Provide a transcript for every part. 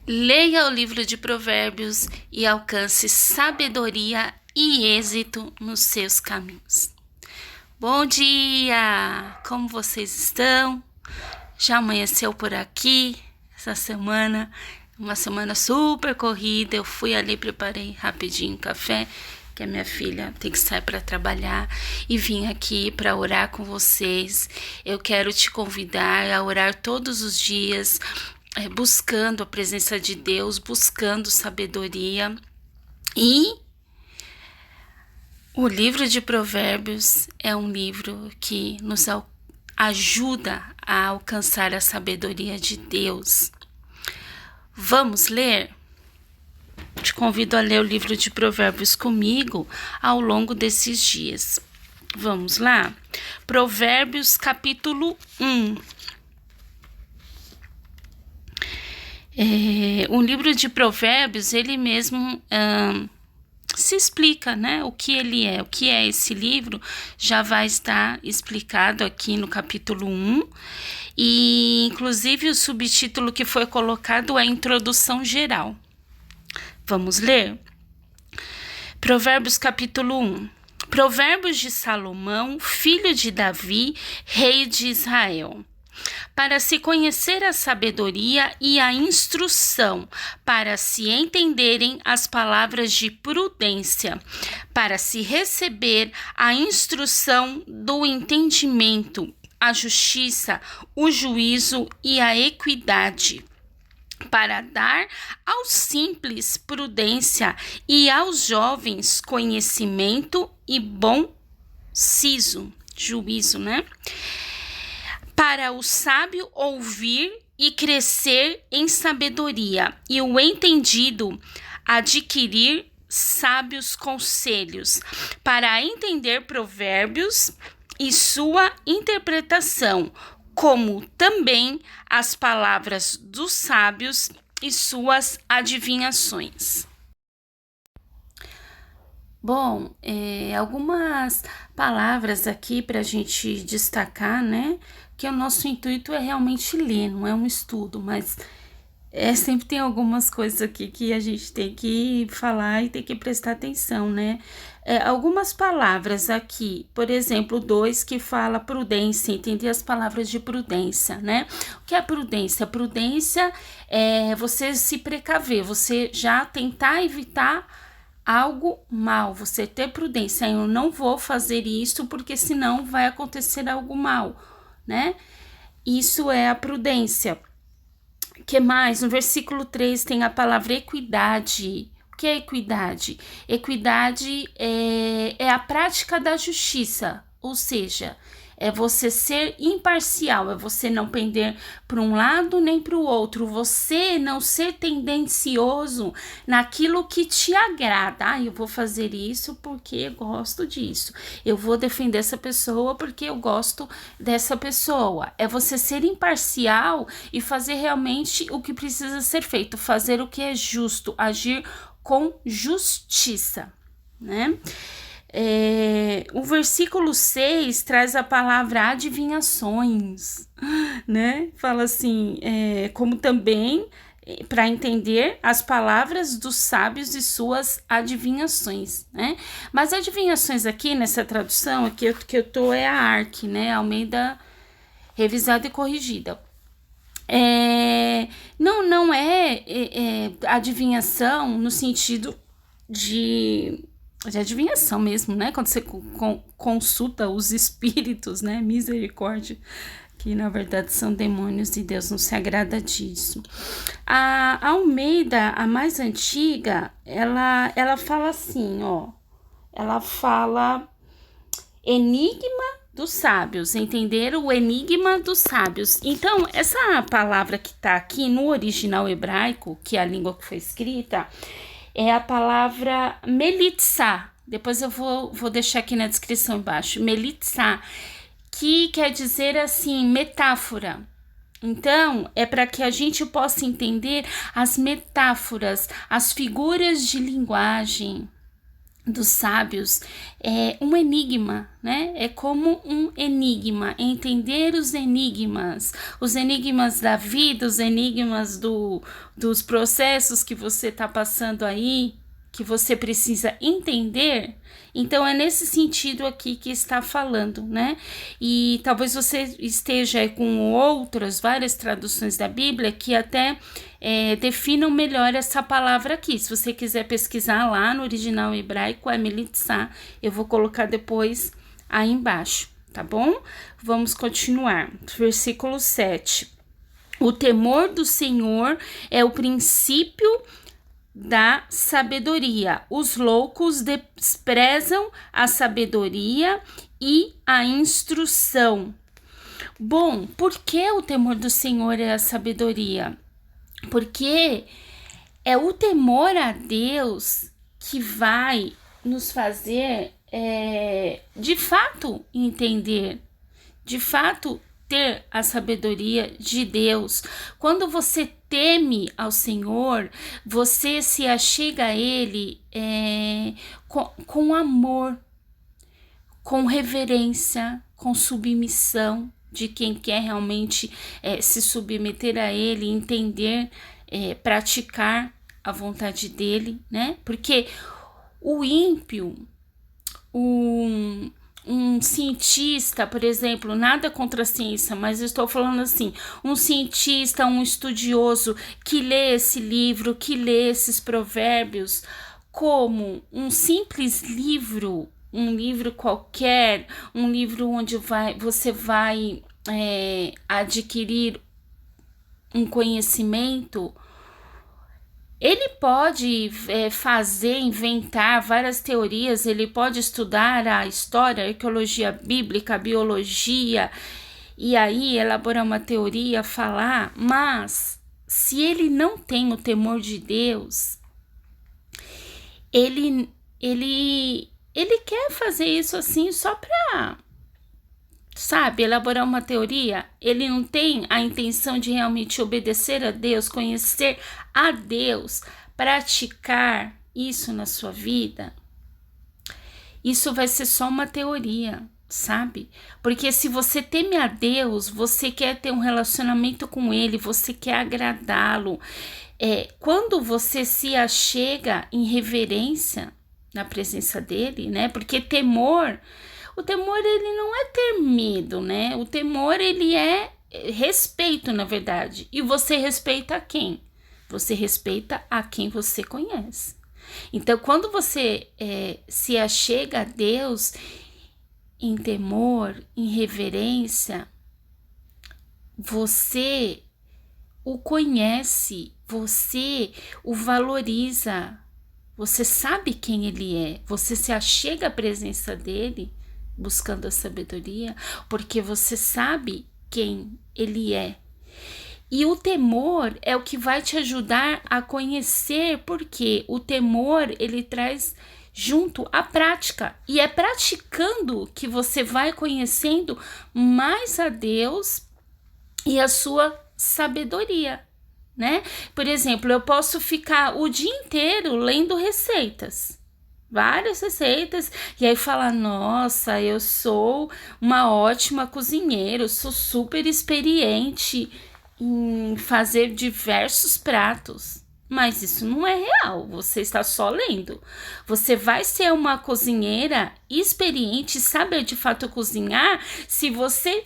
Leia o livro de Provérbios e alcance sabedoria e êxito nos seus caminhos. Bom dia! Como vocês estão? Já amanheceu por aqui essa semana? Uma semana super corrida. Eu fui ali, preparei rapidinho um café, que a minha filha tem que sair para trabalhar, e vim aqui para orar com vocês. Eu quero te convidar a orar todos os dias, buscando a presença de Deus, buscando sabedoria. E o livro de Provérbios é um livro que nos ajuda a alcançar a sabedoria de Deus. Vamos ler? Te convido a ler o livro de Provérbios comigo ao longo desses dias. Vamos lá? Provérbios capítulo 1. O livro de Provérbios, ele mesmo se explica, né? O que ele é, o que é esse livro, já vai estar explicado aqui no capítulo 1. E, inclusive, o subtítulo que foi colocado é Introdução Geral. Vamos ler? Provérbios capítulo 1. Provérbios de Salomão, filho de Davi, rei de Israel. Para se conhecer a sabedoria e a instrução, para se entenderem as palavras de prudência, para se receber a instrução do entendimento, a justiça, o juízo e a equidade, para dar aos simples prudência e aos jovens conhecimento e bom juízo, né? Para o sábio ouvir e crescer em sabedoria, e o entendido adquirir sábios conselhos, para entender provérbios e sua interpretação, como também as palavras dos sábios e suas adivinhações. Bom, algumas palavras aqui para a gente destacar, né? Que o nosso intuito é realmente ler, não é um estudo, mas sempre tem algumas coisas aqui que a gente tem que falar e tem que prestar atenção, né? Algumas palavras aqui, por exemplo, 2 que fala prudência, entender as palavras de prudência, né? O que é prudência? Prudência é você se precaver, você já tentar evitar algo mal, você ter prudência. Eu não vou fazer isso porque senão vai acontecer algo mal, né? Isso é a prudência. Que mais? No versículo 3 tem a palavra equidade. O que é equidade? Equidade é a prática da justiça, ou seja, é você ser imparcial, é você não pender para um lado nem para o outro, você não ser tendencioso naquilo que te agrada. Eu vou fazer isso porque eu gosto disso, eu vou defender essa pessoa porque eu gosto dessa pessoa. É você ser imparcial e fazer realmente o que precisa ser feito, fazer o que é justo, agir com justiça, né? O versículo 6 traz a palavra adivinhações, né? Fala assim, como também para entender as palavras dos sábios e suas adivinhações, né? Mas adivinhações aqui nessa tradução, aqui que eu tô é a ARC, né? Almeida revisada e corrigida. Não é adivinhação no sentido de adivinhação mesmo, né? Quando você consulta os espíritos, né? Misericórdia, que na verdade são demônios e Deus não se agrada disso. A Almeida, a mais antiga, ela fala assim, ó. Ela fala enigma dos sábios, entender o enigma dos sábios. Então, essa palavra que está aqui no original hebraico, que é a língua que foi escrita, é a palavra melitzá. Depois eu vou deixar aqui na descrição embaixo. Melitzá, que quer dizer assim, metáfora. Então, é para que a gente possa entender as metáforas, as figuras de linguagem, dos sábios é um enigma, né? É como um enigma, entender os enigmas da vida, os enigmas dos processos que você está passando aí, que você precisa entender. Então é nesse sentido aqui que está falando, né? E talvez você esteja com várias traduções da Bíblia que até definam melhor essa palavra aqui. Se você quiser pesquisar lá no original hebraico, é melitzá. Eu vou colocar depois aí embaixo, tá bom? Vamos continuar. Versículo 7. O temor do Senhor é o princípio da sabedoria. Os loucos desprezam a sabedoria e a instrução. Bom, por que o temor do Senhor é a sabedoria? Porque é o temor a Deus que vai nos fazer, de fato, entender, de fato, ter a sabedoria de Deus. Quando você teme ao Senhor, você se achega a Ele com amor, com reverência, com submissão de quem quer realmente se submeter a Ele, entender, praticar a vontade dEle, né? Porque o ímpio, um cientista, por exemplo, nada contra a ciência, mas eu estou falando assim, um cientista, um estudioso que lê esse livro, que lê esses provérbios como um simples livro, um livro qualquer, um livro onde você vai adquirir um conhecimento. Ele pode inventar várias teorias, ele pode estudar a história, a arqueologia bíblica, a biologia, e aí elaborar uma teoria, falar, mas se ele não tem o temor de Deus, ele quer fazer isso assim só para, sabe, elaborar uma teoria. Ele não tem a intenção de realmente obedecer a Deus, conhecer a Deus, praticar isso na sua vida. Isso vai ser só uma teoria, sabe? Porque se você teme a Deus, você quer ter um relacionamento com Ele, você quer agradá-lo. Quando você se achega em reverência na presença dele, né? Porque o temor ele não é ter medo, né? O temor ele é respeito, na verdade. E você respeita a quem? Você respeita a quem você conhece. Então, quando você se achega a Deus em temor, em reverência, você o conhece, você o valoriza, você sabe quem ele é, você se achega à presença dele buscando a sabedoria, porque você sabe quem ele é. E o temor é o que vai te ajudar a conhecer, porque o temor ele traz junto a prática, e é praticando que você vai conhecendo mais a Deus e a sua sabedoria, né? Por exemplo, eu posso ficar o dia inteiro lendo receitas, várias receitas, e aí falar, nossa, eu sou uma ótima cozinheira, eu sou super experiente em fazer diversos pratos. Mas isso não é real, você está só lendo. Você vai ser uma cozinheira experiente, saber de fato cozinhar, se você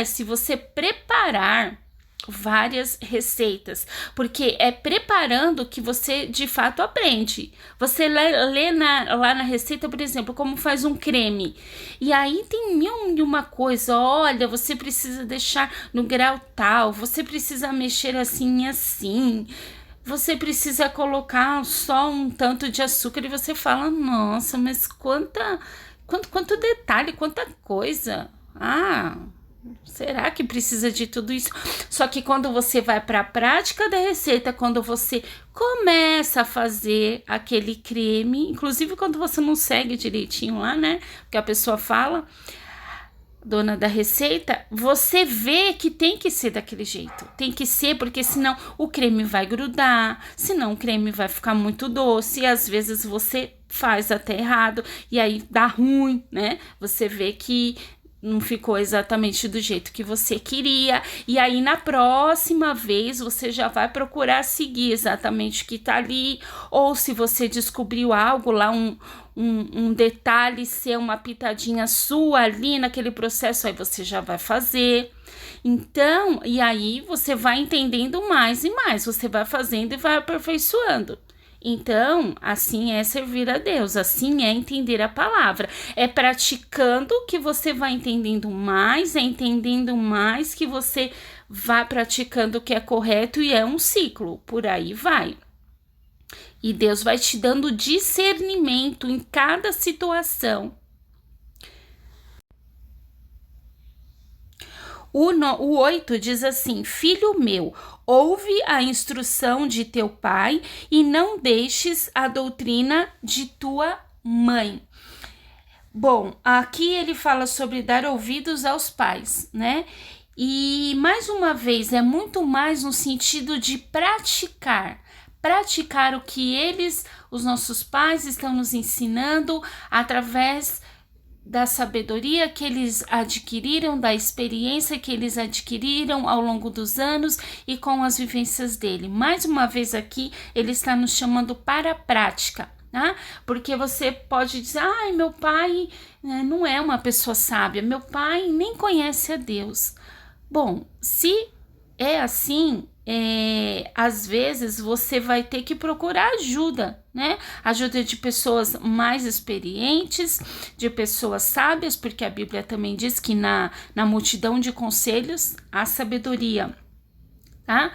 se você preparar várias receitas, porque é preparando que você de fato aprende. Você lê lá na receita, por exemplo, como faz um creme, e aí tem mil e uma coisa. Olha, você precisa deixar no grau tal, você precisa mexer assim e assim, você precisa colocar só um tanto de açúcar, e você fala, nossa, mas quanto detalhe, quanta coisa. Será que precisa de tudo isso? Só que quando você vai para a prática da receita, quando você começa a fazer aquele creme, inclusive quando você não segue direitinho lá, né? Porque a pessoa fala, dona da receita, você vê que tem que ser daquele jeito. Tem que ser, porque senão o creme vai grudar, senão o creme vai ficar muito doce, e às vezes você faz até errado, e aí dá ruim, né? Você vê que não ficou exatamente do jeito que você queria, e aí na próxima vez você já vai procurar seguir exatamente o que tá ali, ou se você descobriu algo lá, um detalhe ser uma pitadinha sua ali naquele processo, aí você já vai fazer. Então, e aí você vai entendendo mais e mais, você vai fazendo e vai aperfeiçoando. Então, assim é servir a Deus, assim é entender a palavra. É praticando que você vai entendendo mais, é entendendo mais que você vai praticando o que é correto, e é um ciclo, por aí vai. E Deus vai te dando discernimento em cada situação. O 8 diz assim: filho meu, ouve a instrução de teu pai e não deixes a doutrina de tua mãe. Bom, aqui ele fala sobre dar ouvidos aos pais, né? E mais uma vez, é muito mais no sentido de praticar o que eles, os nossos pais, estão nos ensinando através da sabedoria que eles adquiriram, da experiência que eles adquiriram ao longo dos anos e com as vivências dele. Mais uma vez aqui, ele está nos chamando para a prática, tá? Porque você pode dizer, ai, meu pai não é uma pessoa sábia, meu pai nem conhece a Deus. Bom, se é assim, às vezes você vai ter que procurar ajuda, né? Ajuda de pessoas mais experientes, de pessoas sábias, porque a Bíblia também diz que na multidão de conselhos há sabedoria, tá?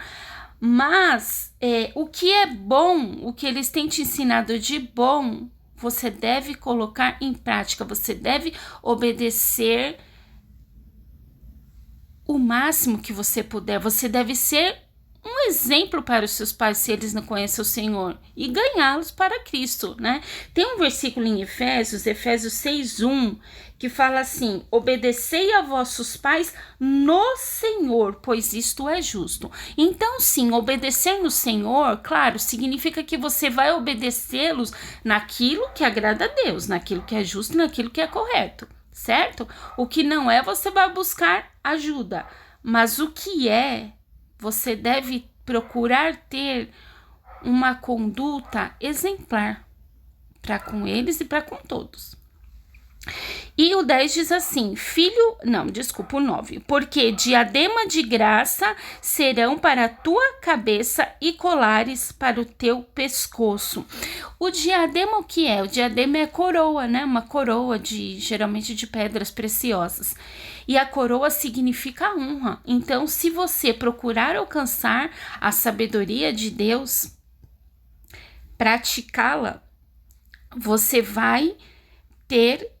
Mas o que é bom, o que eles têm te ensinado de bom, você deve colocar em prática, você deve obedecer o máximo que você puder, você deve ser um exemplo para os seus pais se eles não conhecem o Senhor e ganhá-los para Cristo, né? Tem um versículo em Efésios 6:1, que fala assim: obedecei a vossos pais no Senhor, pois isto é justo. Então, sim, obedecer no Senhor, claro, significa que você vai obedecê-los naquilo que agrada a Deus, naquilo que é justo e naquilo que é correto, certo? O que não é, você vai buscar ajuda, mas o que é, você deve procurar ter uma conduta exemplar para com eles e para com todos. E o 10 diz assim: o 9. Porque diadema de graça serão para a tua cabeça e colares para o teu pescoço. O diadema, o que é? O diadema é coroa, né? Uma coroa geralmente de pedras preciosas. E a coroa significa honra. Então, se você procurar alcançar a sabedoria de Deus, praticá-la, você vai ter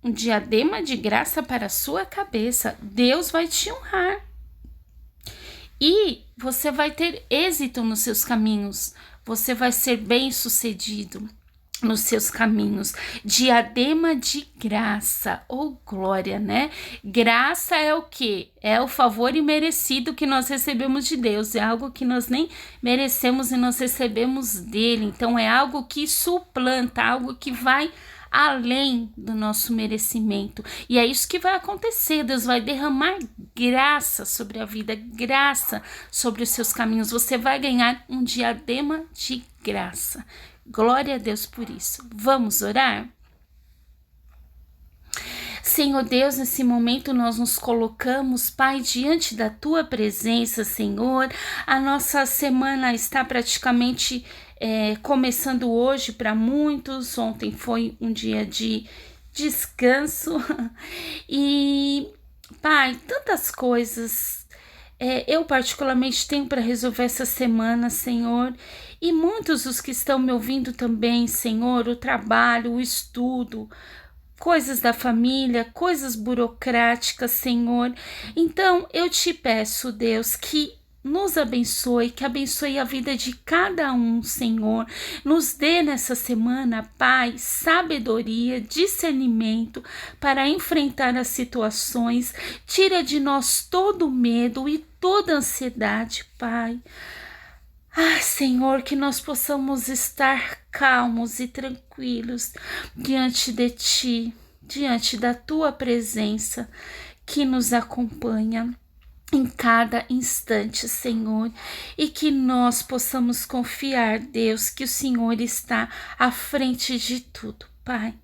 um diadema de graça para a sua cabeça. Deus vai te honrar. E você vai ter êxito nos seus caminhos. Você vai ser bem-sucedido nos seus caminhos. Diadema de graça, glória, né? Graça é o quê? É o favor imerecido que nós recebemos de Deus, é algo que nós nem merecemos e nós recebemos dele. Então é algo que suplanta, algo que vai além do nosso merecimento. E é isso que vai acontecer. Deus vai derramar graça sobre a vida, graça sobre os seus caminhos. Você vai ganhar um diadema de graça. Glória a Deus por isso. Vamos orar? Senhor Deus, nesse momento nós nos colocamos, Pai, diante da Tua presença, Senhor. A nossa semana está praticamente começando hoje para muitos. Ontem foi um dia de descanso. E, Pai, tantas coisas eu particularmente tenho para resolver essa semana, Senhor, e muitos os que estão me ouvindo também, Senhor, o trabalho, o estudo, coisas da família, coisas burocráticas, Senhor. Então, eu te peço, Deus, que nos abençoe, que abençoe a vida de cada um, Senhor. Nos dê nessa semana, Pai, sabedoria, discernimento para enfrentar as situações. Tira de nós todo o medo e toda a ansiedade, Pai. Ah, Senhor, que nós possamos estar calmos e tranquilos diante de Ti, diante da Tua presença que nos acompanha em cada instante, Senhor, e que nós possamos confiar, Deus, que o Senhor está à frente de tudo. Pai,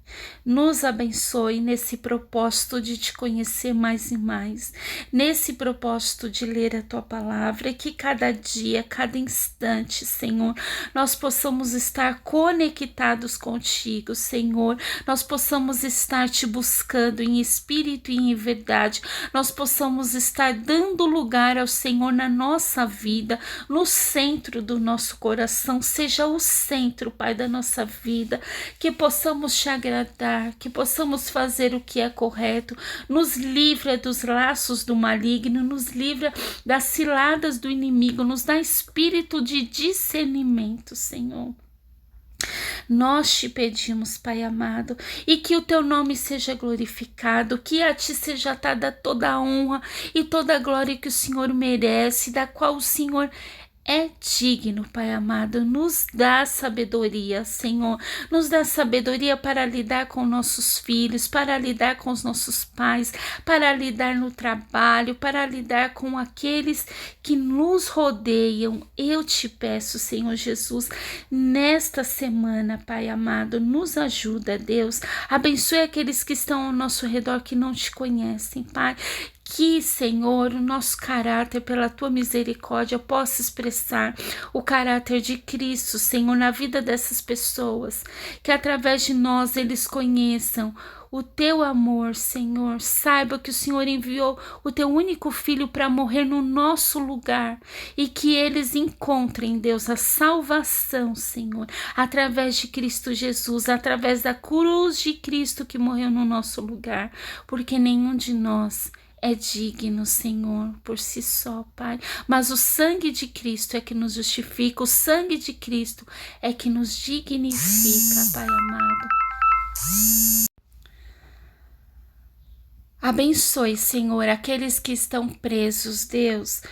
nos abençoe nesse propósito de te conhecer mais e mais, nesse propósito de ler a tua palavra, e que cada dia, cada instante, Senhor, nós possamos estar conectados contigo, Senhor, nós possamos estar te buscando em espírito e em verdade, nós possamos estar dando lugar ao Senhor na nossa vida, no centro do nosso coração, seja o centro, Pai, da nossa vida, que possamos te agradar, que possamos fazer o que é correto, nos livra dos laços do maligno, nos livra das ciladas do inimigo, nos dá espírito de discernimento, Senhor. Nós te pedimos, Pai amado, e que o teu nome seja glorificado, que a ti seja dada toda a honra e toda a glória que o Senhor merece, da qual o Senhor é digno, Pai amado. Nos dá sabedoria, Senhor, nos dá sabedoria para lidar com nossos filhos, para lidar com os nossos pais, para lidar no trabalho, para lidar com aqueles que nos rodeiam. Eu te peço, Senhor Jesus, nesta semana, Pai amado, nos ajuda, Deus, abençoe aqueles que estão ao nosso redor que não te conhecem, Pai. Que, Senhor, o nosso caráter, pela tua misericórdia, possa expressar o caráter de Cristo, Senhor, na vida dessas pessoas. Que através de nós eles conheçam o teu amor, Senhor. Saiba que o Senhor enviou o teu único filho para morrer no nosso lugar. E que eles encontrem, Deus, a salvação, Senhor, através de Cristo Jesus, através da cruz de Cristo que morreu no nosso lugar. Porque nenhum de nós é digno, Senhor, por si só, Pai. Mas o sangue de Cristo é que nos justifica, o sangue de Cristo é que nos dignifica, Pai amado. Abençoe, Senhor, aqueles que estão presos, Deus,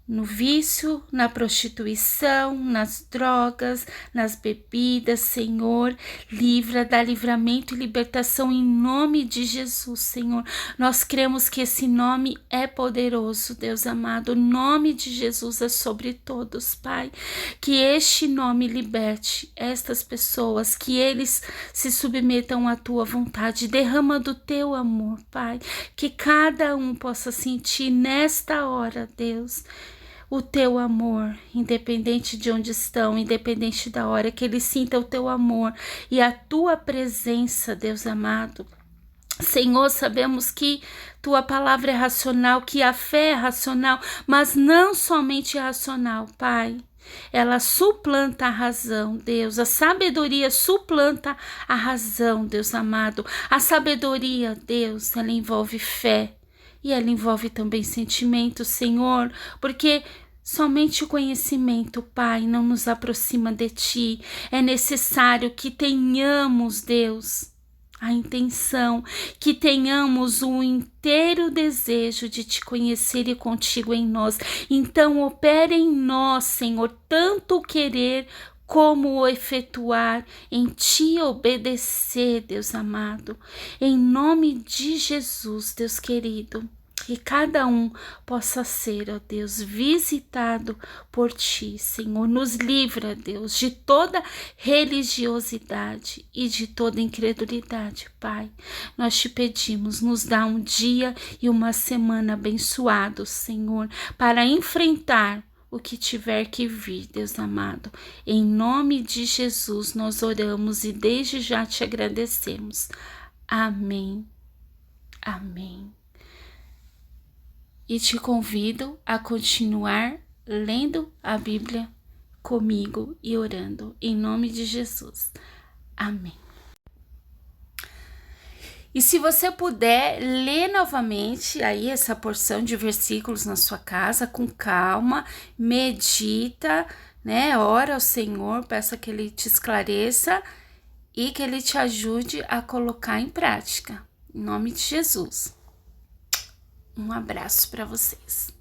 no vício, na prostituição, nas drogas, nas bebidas, Senhor, livra, dá livramento e libertação em nome de Jesus, Senhor. Nós cremos que esse nome é poderoso, Deus amado, o nome de Jesus é sobre todos, Pai, que este nome liberte estas pessoas, que eles se submetam à tua vontade, derrama do teu amor, Pai, que cada um possa sentir nesta hora, Deus, o teu amor, independente de onde estão, independente da hora, que eles sintam o teu amor e a tua presença, Deus amado. Senhor, sabemos que tua palavra é racional, que a fé é racional, mas não somente racional, Pai. Ela suplanta a razão, Deus. A sabedoria suplanta a razão, Deus amado. A sabedoria, Deus, ela envolve fé. E ela envolve também sentimento, Senhor, porque somente o conhecimento, Pai, não nos aproxima de Ti. É necessário que tenhamos, Deus, a intenção, que tenhamos o inteiro desejo de Te conhecer e contigo em nós. Então, opere em nós, Senhor, tanto o querer como o efetuar, em Te obedecer, Deus amado. Em nome de Jesus, Deus querido, que cada um possa ser, ó Deus, visitado por Ti, Senhor. Nos livra, Deus, de toda religiosidade e de toda incredulidade, Pai. Nós Te pedimos, nos dá um dia e uma semana abençoados, Senhor, para enfrentar o que tiver que vir, Deus amado. Em nome de Jesus nós oramos e desde já Te agradecemos. Amém. Amém. E te convido a continuar lendo a Bíblia comigo e orando, em nome de Jesus. Amém. E se você puder, lê novamente aí essa porção de versículos na sua casa com calma, medita, né? Ora ao Senhor, peça que Ele te esclareça e que Ele te ajude a colocar em prática. Em nome de Jesus. Um abraço para vocês.